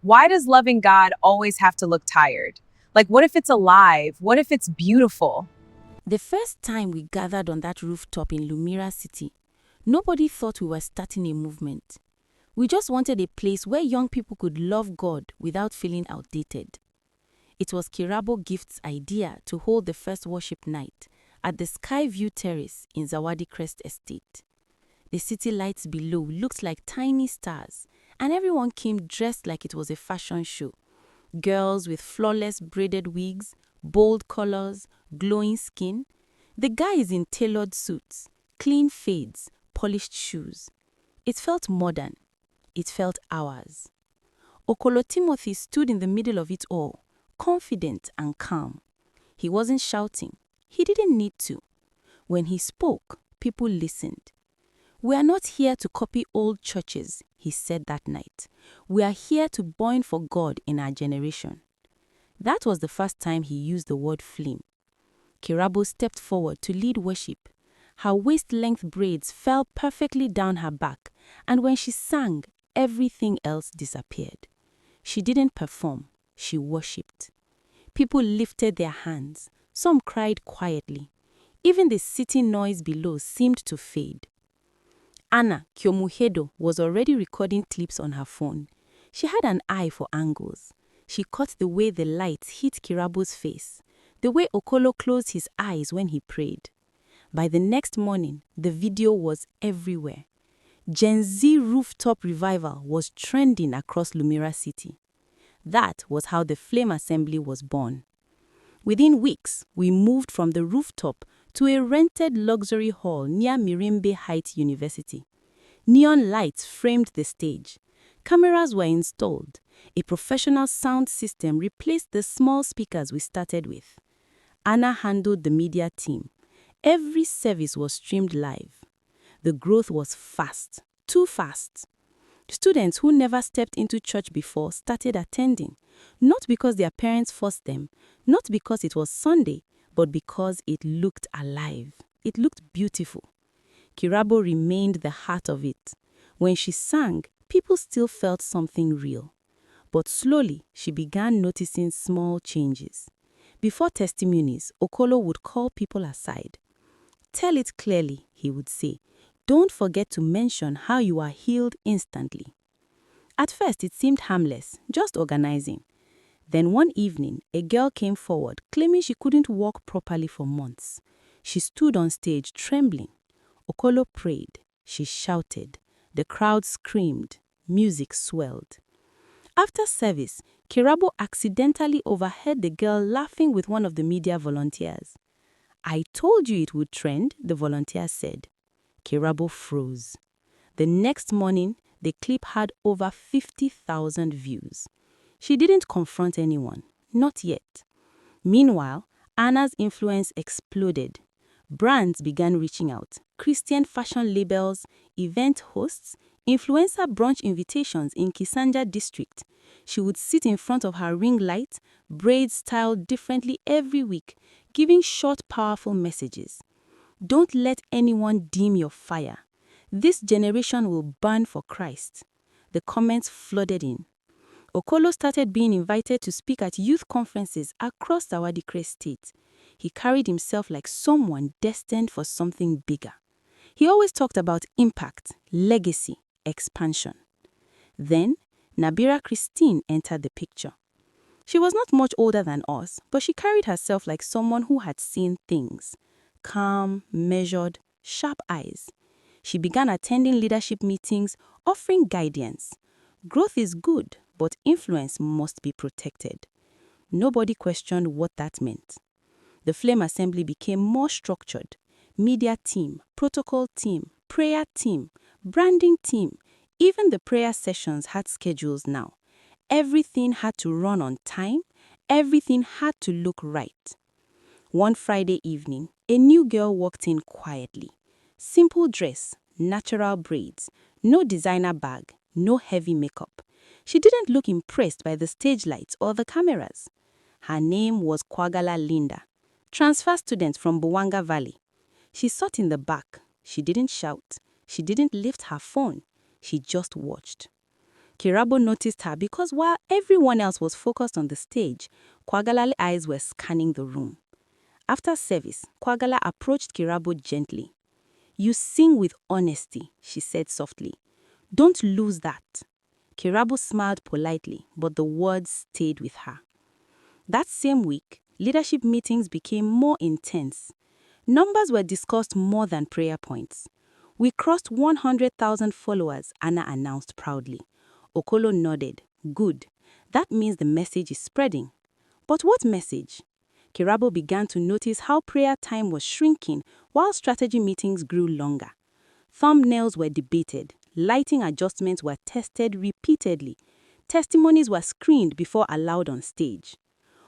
Why does loving God always have to look tired? Like, what if it's alive? What if it's beautiful? The first time we gathered on that rooftop in Lumira City, nobody thought we were starting a movement. We just wanted a place where young people could love God without feeling outdated. It was Kirabo Gift's idea to hold the first worship night at the Sky View Terrace in Zawadi Crest Estate. The city lights below looked like tiny stars, and everyone came dressed like it was a fashion show. Girls with flawless braided wigs, bold colors, glowing skin. The guys in tailored suits, clean fades, polished shoes. It felt modern. It felt ours. Okolo Timothy stood in the middle of it all, confident and calm. He wasn't shouting. He didn't need to. When he spoke, people listened. "We are not here to copy old churches," he said that night. "We are here to burn for God in our generation." That was the first time he used the word flame. Kirabo stepped forward to lead worship. Her waist-length braids fell perfectly down her back, and when she sang, everything else disappeared. She didn't perform, she worshipped. People lifted their hands. Some cried quietly. Even the city noise below seemed to fade. Anna Kyomuhedo was already recording clips on her phone. She had an eye for angles. She caught the way the lights hit Kirabo's face, the way Okolo closed his eyes when he prayed. By the next morning, the video was everywhere. Gen Z rooftop revival was trending across Lumira City. That was how the Flame Assembly was born. Within weeks, we moved from the rooftop to a rented luxury hall near Mirimbe Heights University. Neon lights framed the stage. Cameras were installed. A professional sound system replaced the small speakers we started with. Anna handled the media team. Every service was streamed live. The growth was fast, too fast. Students who never stepped into church before started attending, not because their parents forced them, not because it was Sunday, but because it looked alive. It looked beautiful. Kirabo remained the heart of it. When she sang, people still felt something real. But slowly, she began noticing small changes. Before testimonies, Okolo would call people aside. "Tell it clearly," he would say. "Don't forget to mention how you are healed instantly." At first, it seemed harmless, just organizing. Then one evening, a girl came forward claiming she couldn't walk properly for months. She stood on stage trembling. Okolo prayed. She shouted. The crowd screamed. Music swelled. After service, Kirabo accidentally overheard the girl laughing with one of the media volunteers. "I told you it would trend," the volunteer said. Kirabo froze. The next morning, the clip had over 50,000 views. She didn't confront anyone, not yet. Meanwhile, Anna's influence exploded. Brands began reaching out. Christian fashion labels, event hosts, influencer brunch invitations in Kisanja district. She would sit in front of her ring light, braids styled differently every week, giving short, powerful messages. "Don't let anyone dim your fire. This generation will burn for Christ." The comments flooded in. Okolo started being invited to speak at youth conferences across Zawadi Crest State. He carried himself like someone destined for something bigger. He always talked about impact, legacy, expansion. Then, Nabira Christine entered the picture. She was not much older than us, but she carried herself like someone who had seen things. Calm, measured, sharp eyes. She began attending leadership meetings, offering guidance. Growth is good, but influence must be protected. Nobody questioned what that meant. The Flame Assembly became more structured. Media team, protocol team, prayer team, branding team. Even the prayer sessions had schedules now. Everything had to run on time. Everything had to look right. One Friday evening, a new girl walked in quietly. Simple dress, natural braids, no designer bag, no heavy makeup. She didn't look impressed by the stage lights or the cameras. Her name was Kwagala Linda, transfer student from Buwanga Valley. She sat in the back. She didn't shout. She didn't lift her phone. She just watched. Kirabo noticed her because while everyone else was focused on the stage, Kwagalale's eyes were scanning the room. After service, Kwagala approached Kirabo gently. "You sing with honesty," she said softly. "Don't lose that." Kirabo smiled politely, but the words stayed with her. That same week, leadership meetings became more intense. Numbers were discussed more than prayer points. "We crossed 100,000 followers," Anna announced proudly. Okolo nodded. "Good. That means the message is spreading." But what message? Kirabo began to notice how prayer time was shrinking while strategy meetings grew longer. Thumbnails were debated, lighting adjustments were tested repeatedly, testimonies were screened before allowed on stage.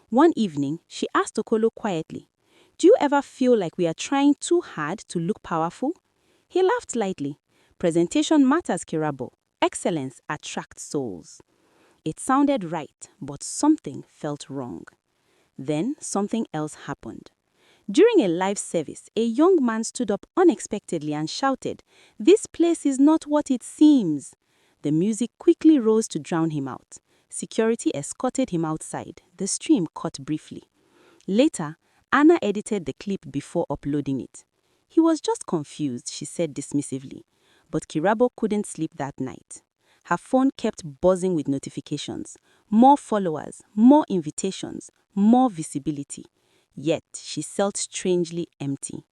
One evening, she asked Okolo quietly, "Do you ever feel like we are trying too hard to look powerful?" He laughed lightly. "Presentation matters, Kirabo. Excellence attracts souls." It sounded right, but something felt wrong. Then something else happened. During a live service, a young man stood up unexpectedly and shouted, "This place is not what it seems." The music quickly rose to drown him out. Security escorted him outside. The stream cut briefly. Later, Anna edited the clip before uploading it. "He was just confused," she said dismissively. But Kirabo couldn't sleep that night. Her phone kept buzzing with notifications. More followers, more invitations, more visibility. Yet, she felt strangely empty.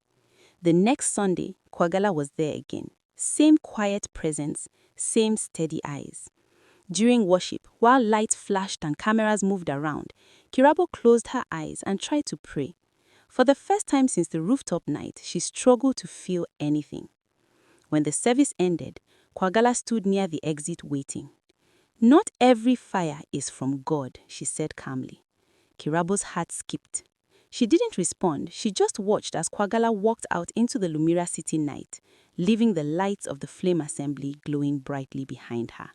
The next Sunday, Kwagala was there again. Same quiet presence, same steady eyes. During worship, while lights flashed and cameras moved around, Kirabo closed her eyes and tried to pray. For the first time since the rooftop night, she struggled to feel anything. When the service ended, Kwagala stood near the exit waiting. "Not every fire is from God," she said calmly. Kirabo's heart skipped. She didn't respond, she just watched as Kwagala walked out into the Lumira City night, leaving the lights of the flame assembly glowing brightly behind her.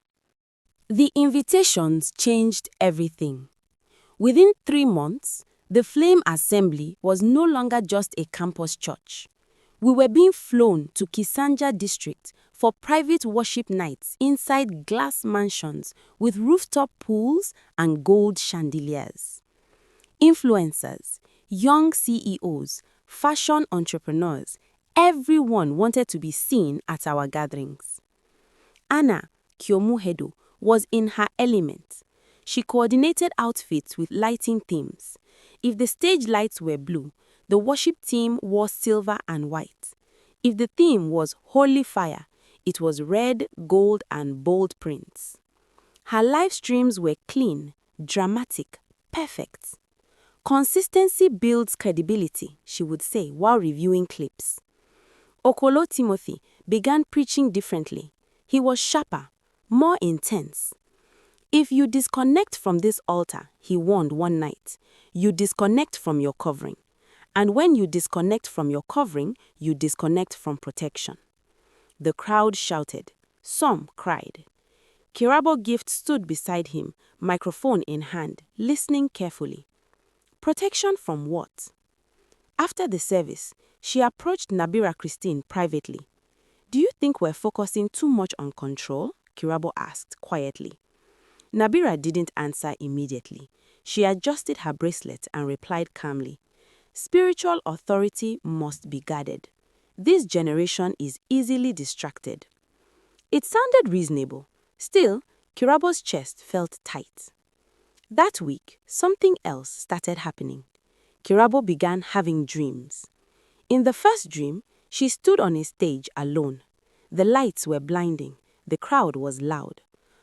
The invitations changed everything. Within 3 months, the Flame Assembly was no longer just a campus church. We were being flown to Kisanja district for private worship nights inside glass mansions with rooftop pools and gold chandeliers. Influencers, young CEOs, fashion entrepreneurs, everyone wanted to be seen at our gatherings. Anna Kyomuhedo was in her element. She coordinated outfits with lighting themes. If the stage lights were blue, the worship team wore silver and white. If the theme was Holy Fire, it was red, gold, and bold prints. Her live streams were clean, dramatic, perfect. "Consistency builds credibility," she would say while reviewing clips. Okolo Timothy began preaching differently. He was sharper, more intense. "If you disconnect from this altar," he warned one night, "you disconnect from your covering. And when you disconnect from your covering, you disconnect from protection." The crowd shouted. Some cried. Kirabo Gift stood beside him, microphone in hand, listening carefully. Protection from what? After the service, she approached Nabira Christine privately. "Do you think we're focusing too much on control?" Kirabo asked quietly. Nabira didn't answer immediately. She adjusted her bracelet and replied calmly, "Spiritual authority must be guarded. This generation is easily distracted." It sounded reasonable. Still, Kirabo's chest felt tight. That week, something else started happening. Kirabo began having dreams. In the first dream, she stood on a stage alone. The lights were blinding. The crowd was loud.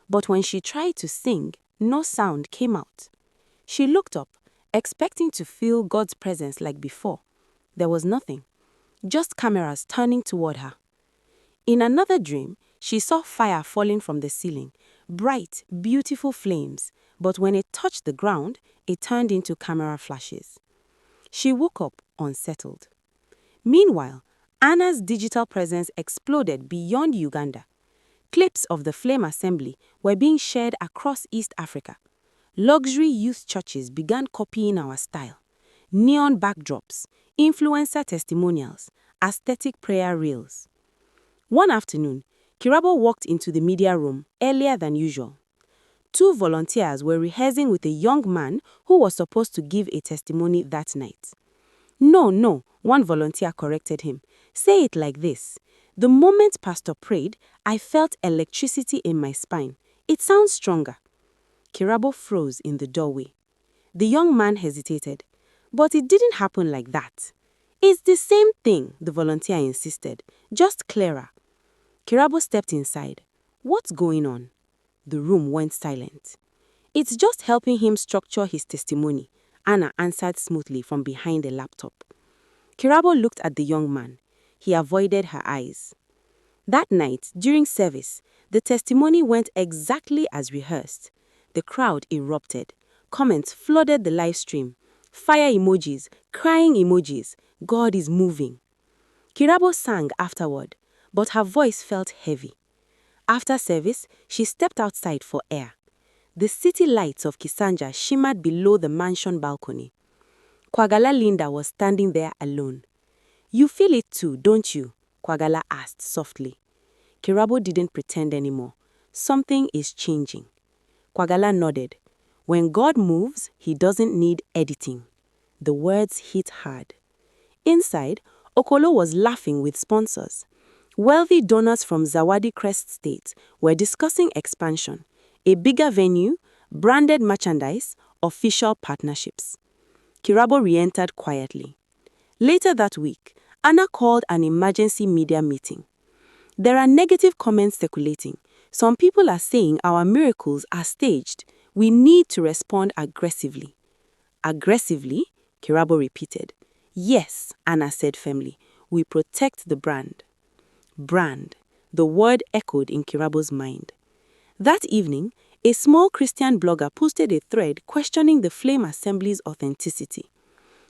But when she tried to sing, no sound came out. She looked up, expecting to feel God's presence like before. There was nothing, just cameras turning toward her. In another dream, she saw fire falling from the ceiling, bright, beautiful flames, but when it touched the ground, it turned into camera flashes. She woke up unsettled. Meanwhile, Anna's digital presence exploded beyond Uganda. Clips of the Flame Assembly were being shared across East Africa. Luxury youth churches began copying our style. Neon backdrops, influencer testimonials, aesthetic prayer reels. One afternoon, Kirabo walked into the media room earlier than usual. 2 volunteers were rehearsing with a young man who was supposed to give a testimony that night. No, one volunteer corrected him. Say it like this. The moment Pastor prayed, I felt electricity in my spine. It sounds stronger. Kirabo froze in the doorway. The young man hesitated. But it didn't happen like that. It's the same thing, the volunteer insisted, just clearer. Kirabo stepped inside. What's going on? The room went silent. It's just helping him structure his testimony, Anna answered smoothly from behind a laptop. Kirabo looked at the young man. He avoided her eyes. That night, during service, the testimony went exactly as rehearsed. The crowd erupted. Comments flooded the live stream. Fire emojis, crying emojis. God is moving. Kirabo sang afterward, but her voice felt heavy. After service, she stepped outside for air. The city lights of Kisanja shimmered below the mansion balcony. Kwagala Linda was standing there alone. You feel it too, don't you? Kwagala asked softly. Kirabo didn't pretend anymore. Something is changing. Kwagala nodded. When God moves, he doesn't need editing. The words hit hard. Inside, Okolo was laughing with sponsors. Wealthy donors from Zawadi Crest State were discussing expansion, a bigger venue, branded merchandise, official partnerships. Kirabo re-entered quietly. Later that week, Anna called an emergency media meeting. There are negative comments circulating. Some people are saying our miracles are staged. We need to respond aggressively. Aggressively? Kirabo repeated. Yes, Anna said firmly. We protect the brand. Brand. The word echoed in Kirabo's mind. That evening, a small Christian blogger posted a thread questioning the Flame Assembly's authenticity.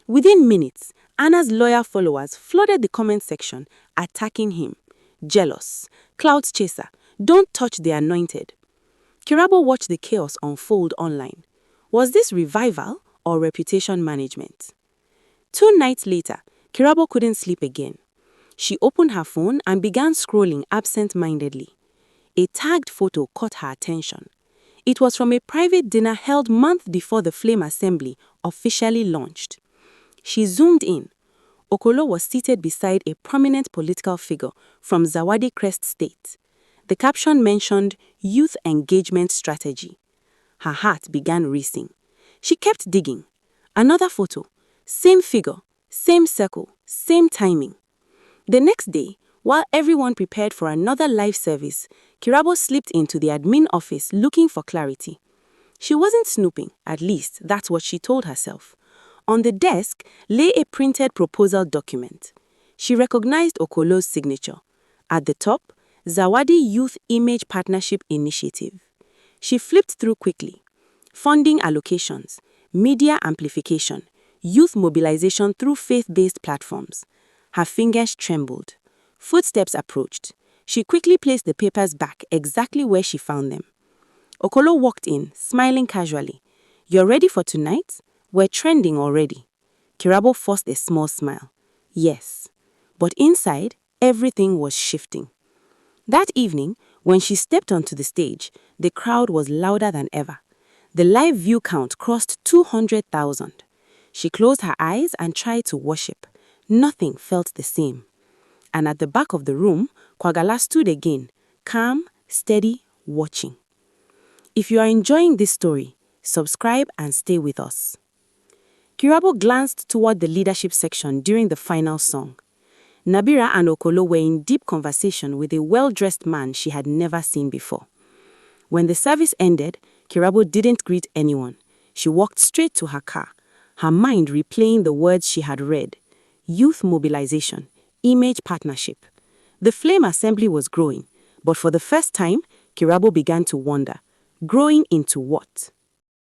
Within minutes, Anna's loyal followers flooded the comment section, attacking him. Jealous. Clout chaser. Don't touch the anointed. Kirabo watched the chaos unfold online. Was this revival or reputation management? 2 nights later, Kirabo couldn't sleep again. She opened her phone and began scrolling absent-mindedly. A tagged photo caught her attention. It was from a private dinner held months before the Flame Assembly officially launched. She zoomed in. Okolo was seated beside a prominent political figure from Zawadi Crest State. The caption mentioned Youth Engagement Strategy. Her heart began racing. She kept digging. Another photo. Same figure, same circle, same timing. The next day, while everyone prepared for another live service, Kirabo slipped into the admin office looking for clarity. She wasn't snooping, at least that's what she told herself. On the desk lay a printed proposal document. She recognized Okolo's signature. At the top, Zawadi Youth Image Partnership Initiative. She flipped through quickly. Funding allocations, media amplification, youth mobilization through faith-based platforms. Her fingers trembled. Footsteps approached. She quickly placed the papers back exactly where she found them. Okolo walked in, smiling casually. You're ready for tonight? We're trending already. Kirabo forced a small smile. Yes. But inside, everything was shifting. That evening, when she stepped onto the stage, the crowd was louder than ever. The live view count crossed 200,000. She closed her eyes and tried to worship. Nothing felt the same. And at the back of the room, Kwagala stood again, calm, steady, watching. If you are enjoying this story, subscribe and stay with us. Kirabo glanced toward the leadership section during the final song. Nabira and Okolo were in deep conversation with a well-dressed man she had never seen before. When the service ended, Kirabo didn't greet anyone. She walked straight to her car, her mind replaying the words she had read. Youth mobilization, image partnership. The Flame Assembly was growing, but for the first time, Kirabo began to wonder, growing into what?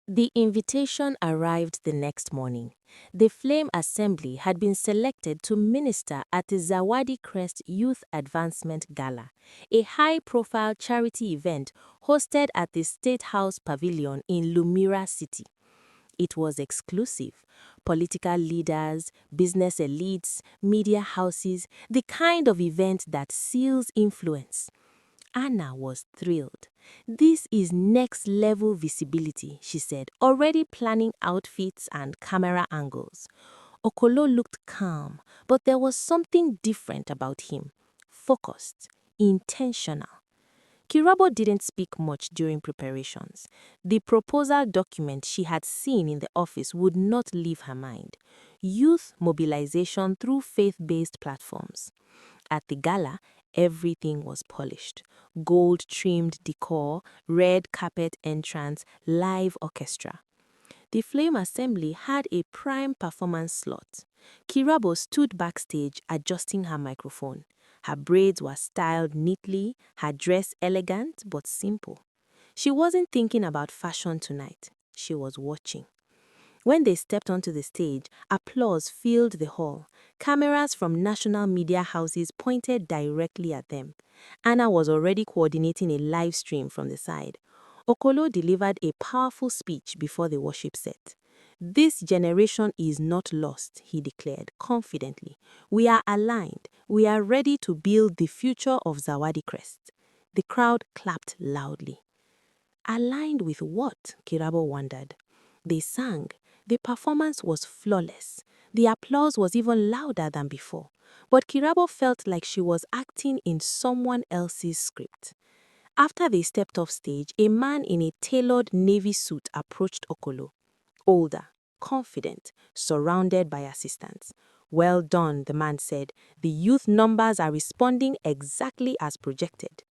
The invitation arrived the next morning. The Flame Assembly had been selected to minister at the Zawadi Crest Youth Advancement Gala, a high-profile charity event hosted at the State House Pavilion in Lumira City. It was exclusive. Political leaders, business elites, media houses, the kind of event that seals influence. Anna was thrilled. "This is next level visibility," she said, already planning outfits and camera angles. Okolo looked calm, but there was something different about him. Focused, intentional. Kirabo didn't speak much during preparations. The proposal document she had seen in the office would not leave her mind. Youth mobilization through faith-based platforms. At the gala, everything was polished. Gold-trimmed decor, red carpet entrance, live orchestra. The Flame Assembly had a prime performance slot. Kirabo stood backstage adjusting her microphone. Her braids were styled neatly, her dress elegant but simple. She wasn't thinking about fashion tonight. She was watching. When they stepped onto the stage, applause filled the hall. Cameras from national media houses pointed directly at them. Anna was already coordinating a live stream from the side. Okolo delivered a powerful speech before the worship set. "This generation is not lost," he declared confidently. "We are aligned. We are ready to build the future of Zawadi Crest." The crowd clapped loudly. Aligned with what? Kirabo wondered. They sang. The performance was flawless. The applause was even louder than before. But Kirabo felt like she was acting in someone else's script. After they stepped off stage, a man in a tailored navy suit approached Okolo. Older, confident, surrounded by assistants. "Well done," the man said. "The youth numbers are responding exactly as projected."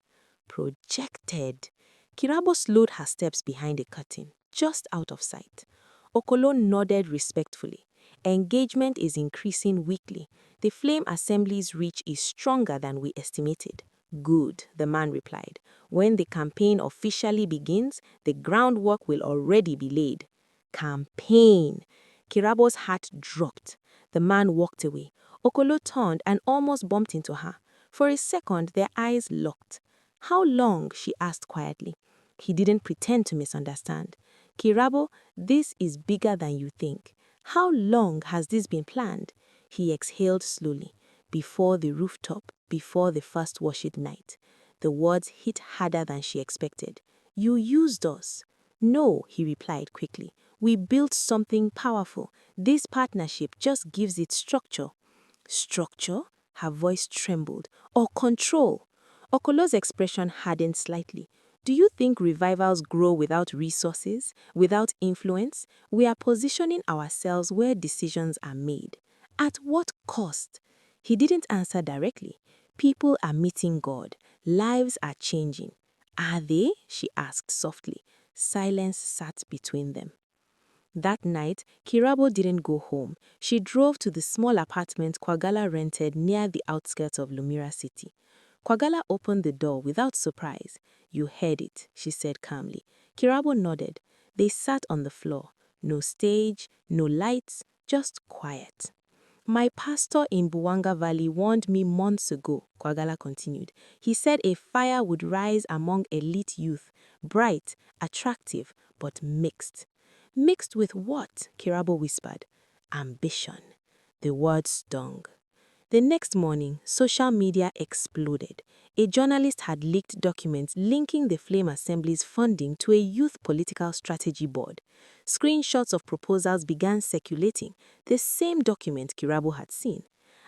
Projected. Kirabo slowed her steps behind a curtain, just out of sight. Okolo nodded respectfully. "Engagement is increasing weekly. The Flame Assembly's reach is stronger than we estimated." "Good," the man replied. "When the campaign officially begins, the groundwork will already be laid." Campaign! Kirabo's heart dropped. The man walked away. Okolo turned and almost bumped into her. For a second, their eyes locked. "How long?" she asked quietly. He didn't pretend to misunderstand. "Kirabo, this is bigger than you think. How long has this been planned?" He exhaled slowly. "Before the rooftop, before the first worship night." The words hit harder than she expected. "You used us." "No," he replied quickly. "We built something powerful. This partnership just gives it structure." "Structure?" Her voice trembled. "Or control?" Okolo's expression hardened slightly. "Do you think revivals grow without resources, without influence? We are positioning ourselves where decisions are made." "At what cost?" He didn't answer directly. "People are meeting God. Lives are changing." "Are they?" she asked softly. Silence sat between them. That night, Kirabo didn't go home. She drove to the small apartment Kwagala rented near the outskirts of Lumira City. Kwagala opened the door without surprise. "You heard it," she said calmly. Kirabo nodded. They sat on the floor. No stage, no lights, just quiet. "My pastor in Buwanga Valley warned me months ago," Kwagala continued. "He said a fire would rise among elite youth, bright, attractive, but mixed." "Mixed with what?" Kirabo whispered. "Ambition." The word stung. The next morning, social media exploded. A journalist had leaked documents linking the Flame Assembly's funding to a youth political strategy board. Screenshots of proposals began circulating, the same document Kirabo had seen.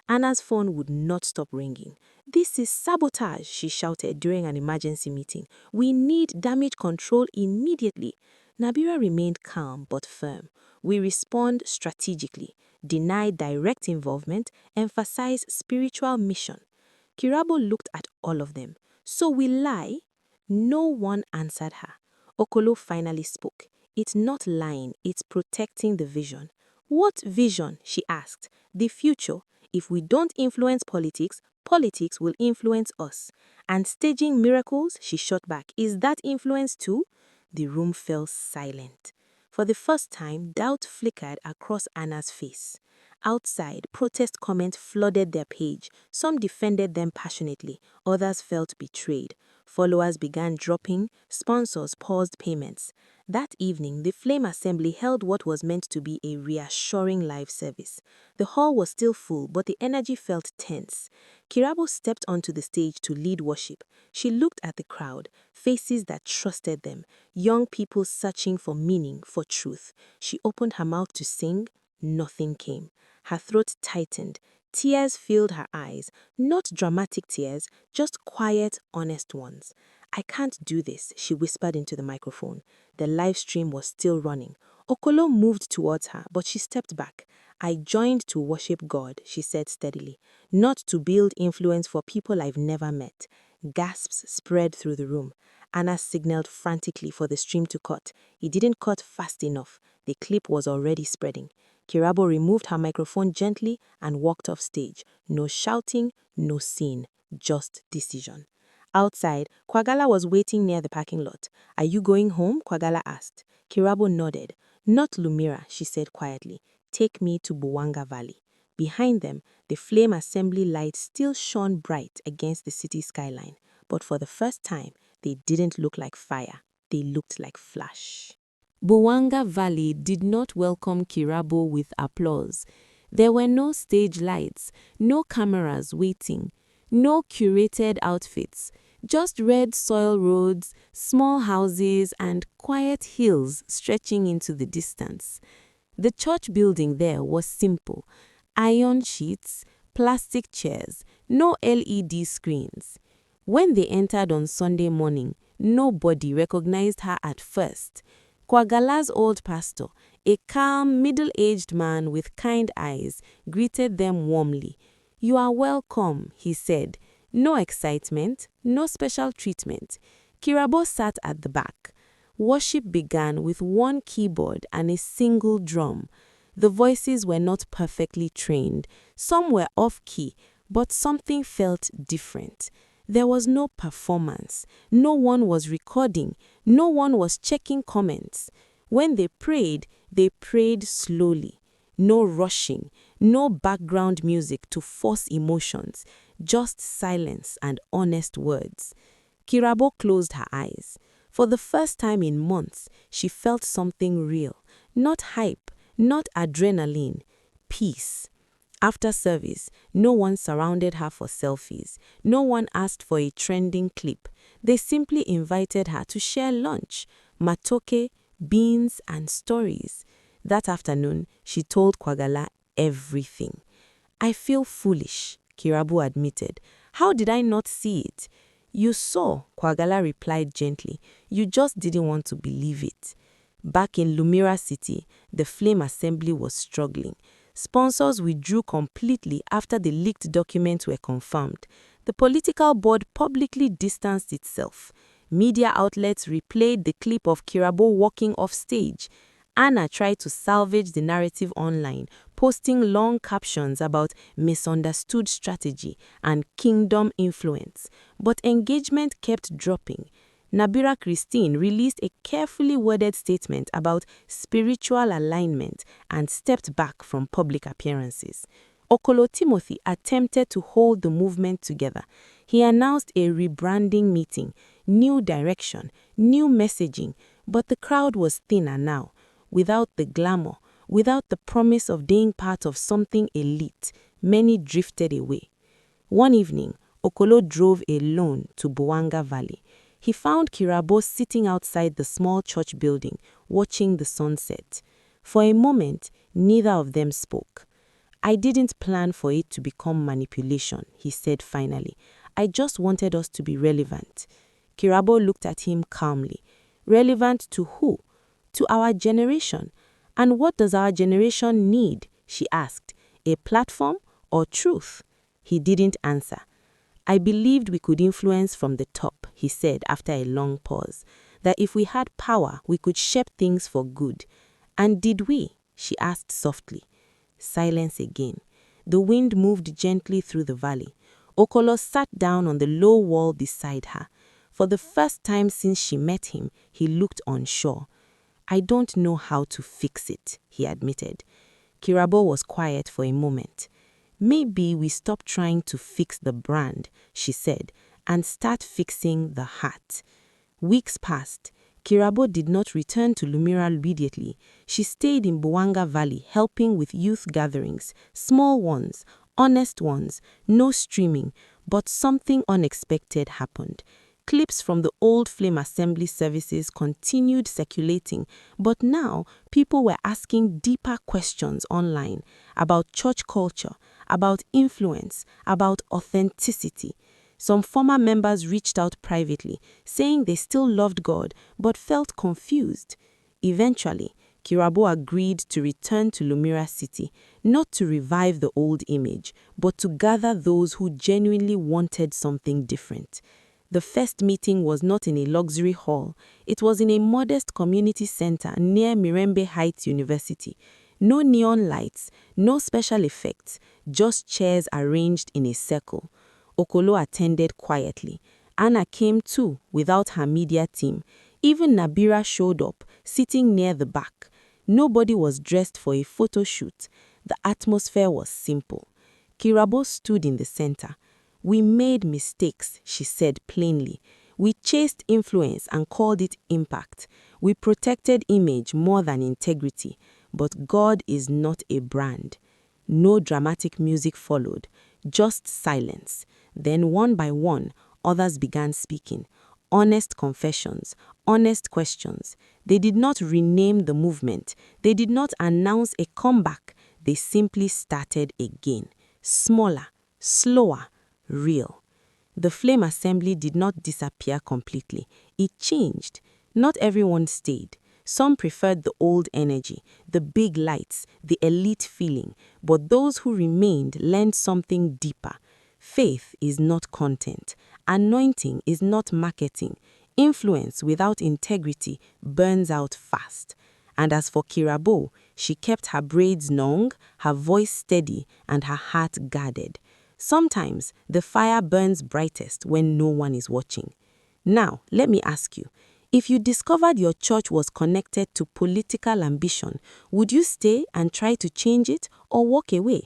Anna's phone would not stop ringing. "This is sabotage," she shouted during an emergency meeting. "We need damage control immediately." Nabira remained calm but firm. "We respond strategically, deny direct involvement, emphasize spiritual mission." Kirabo looked at all of them. "So we lie?" No one answered her. Okolo finally spoke. "It's not lying, it's protecting the vision." "What vision?" she asked. "The future. If we don't influence politics, politics will influence us." "And staging miracles?" she shot back. "Is that influence too?" The room fell silent. For the first time, doubt flickered across Anna's face. Outside, protest comments flooded their page. Some defended them passionately, others felt betrayed. Followers began dropping, sponsors paused payments. That evening, the Flame Assembly held what was meant to be a reassuring live service. The hall was still full, but the energy felt tense. Kirabo stepped onto the stage to lead worship. She looked at the crowd, faces that trusted them, young people searching for meaning, for truth. She opened her mouth to sing. Nothing came. Her throat tightened. Tears filled her eyes, not dramatic tears, just quiet, honest ones. I can't do this, she whispered into the microphone. The live stream was still running. Okolo moved towards her, but she stepped back. I joined to worship God, she said steadily, not to build influence for people I've never met. Gasps spread through the room. Anna signaled frantically for the stream to cut. It didn't cut fast enough. The clip was already spreading. Kirabo removed her microphone gently and walked off stage. No shouting, no scene, just decision. Outside, Kwagala was waiting near the parking lot. Are you going home? Kwagala asked. Kirabo nodded. Not Lumira, she said quietly. Take me to Buwanga Valley. Behind them, the Flame Assembly lights still shone bright against the city skyline. But for the first time, they didn't look like fire. They looked like flash. Buwanga Valley did not welcome Kirabo with applause. There were no stage lights, no cameras waiting, no curated outfits, just red soil roads, small houses, and quiet hills stretching into the distance. The church building there was simple: iron sheets, plastic chairs, no LED screens. When they entered on Sunday morning, nobody recognized her at first. Kwagala's old pastor, a calm, middle-aged man with kind eyes, greeted them warmly. You are welcome, he said. No excitement, no special treatment. Kirabo sat at the back. Worship began with one keyboard and a single drum. The voices were not perfectly trained. Some were off-key, but something felt different. There was no performance. No one was recording. No one was checking comments. When they prayed slowly. No rushing, no background music to force emotions, just silence and honest words. Kirabo closed her eyes. For the first time in months, she felt something real. Not hype, not adrenaline. Peace. After service, no one surrounded her for selfies. No one asked for a trending clip. They simply invited her to share lunch, matoke, beans, and stories. That afternoon, she told Kwagala everything. I feel foolish, Kirabo admitted. How did I not see it? You saw, Kwagala replied gently. You just didn't want to believe it. Back in Lumira City, the Flame Assembly was struggling. Sponsors withdrew completely after the leaked documents were confirmed. The political board publicly distanced itself. Media outlets replayed the clip of Kirabo walking off stage. Anna tried to salvage the narrative online, posting long captions about misunderstood strategy and kingdom influence. But engagement kept dropping. Nabira Christine released a carefully worded statement about spiritual alignment and stepped back from public appearances. Okolo Timothy attempted to hold the movement together. He announced a rebranding meeting, new direction, new messaging, but the crowd was thinner now. Without the glamour, without the promise of being part of something elite, many drifted away. One evening, Okolo drove alone to Buwanga Valley. He found Kirabo sitting outside the small church building, watching the sunset. For a moment, neither of them spoke. I didn't plan for it to become manipulation, he said finally. I just wanted us to be relevant. Kirabo looked at him calmly. Relevant to who? To our generation. And what does our generation need? She asked. A platform or truth? He didn't answer. I believed we could influence from the top, he said after a long pause. That if we had power, we could shape things for good. And did we? She asked softly. Silence again. The wind moved gently through the valley. Okolo sat down on the low wall beside her. For the first time since she met him, he looked unsure. I don't know how to fix it, he admitted. Kirabo was quiet for a moment. Maybe we stop trying to fix the brand, she said, and start fixing the heart. Weeks passed. Kirabo did not return to Lumira immediately. She stayed in Buwanga Valley helping with youth gatherings, small ones, honest ones, no streaming, but something unexpected happened. Clips from the old Flame Assembly services continued circulating, but now people were asking deeper questions online about church culture, about influence, about authenticity. Some former members reached out privately, saying they still loved God but felt confused. Eventually, Kirabo agreed to return to Lumira City, not to revive the old image, but to gather those who genuinely wanted something different. The first meeting was not in a luxury hall. It was in a modest community center near Mirembe Heights University. No neon lights, no special effects, just chairs arranged in a circle. Okolo attended quietly. Anna came too, without her media team. Even Nabira showed up, sitting near the back. Nobody was dressed for a photo shoot. The atmosphere was simple. Kirabo stood in the center. "We made mistakes," she said plainly. "We chased influence and called it impact. We protected image more than integrity. But God is not a brand." No dramatic music followed, just silence. Then one by one, others began speaking. Honest confessions, honest questions. They did not rename the movement. They did not announce a comeback. They simply started again. Smaller, slower, real. The Flame Assembly did not disappear completely. It changed. Not everyone stayed. Some preferred the old energy, the big lights, the elite feeling, but those who remained learned something deeper. Faith is not content. Anointing is not marketing. Influence without integrity burns out fast. And as for Kirabo, she kept her braids long, her voice steady, and her heart guarded. Sometimes the fire burns brightest when no one is watching. Now, let me ask you, if you discovered your church was connected to political ambition, would you stay and try to change it or walk away?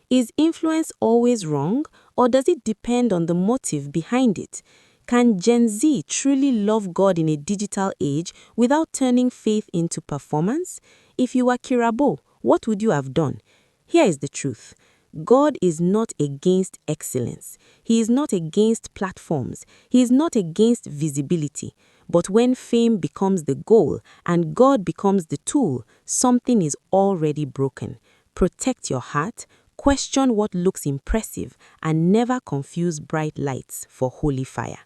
Is influence always wrong, or does it depend on the motive behind it? Can Gen Z truly love God in a digital age without turning faith into performance? If you were Kirabo, what would you have done? Here is the truth. God is not against excellence. He is not against platforms. He is not against visibility. But when fame becomes the goal and God becomes the tool, something is already broken. Protect your heart, question what looks impressive, and never confuse bright lights for holy fire.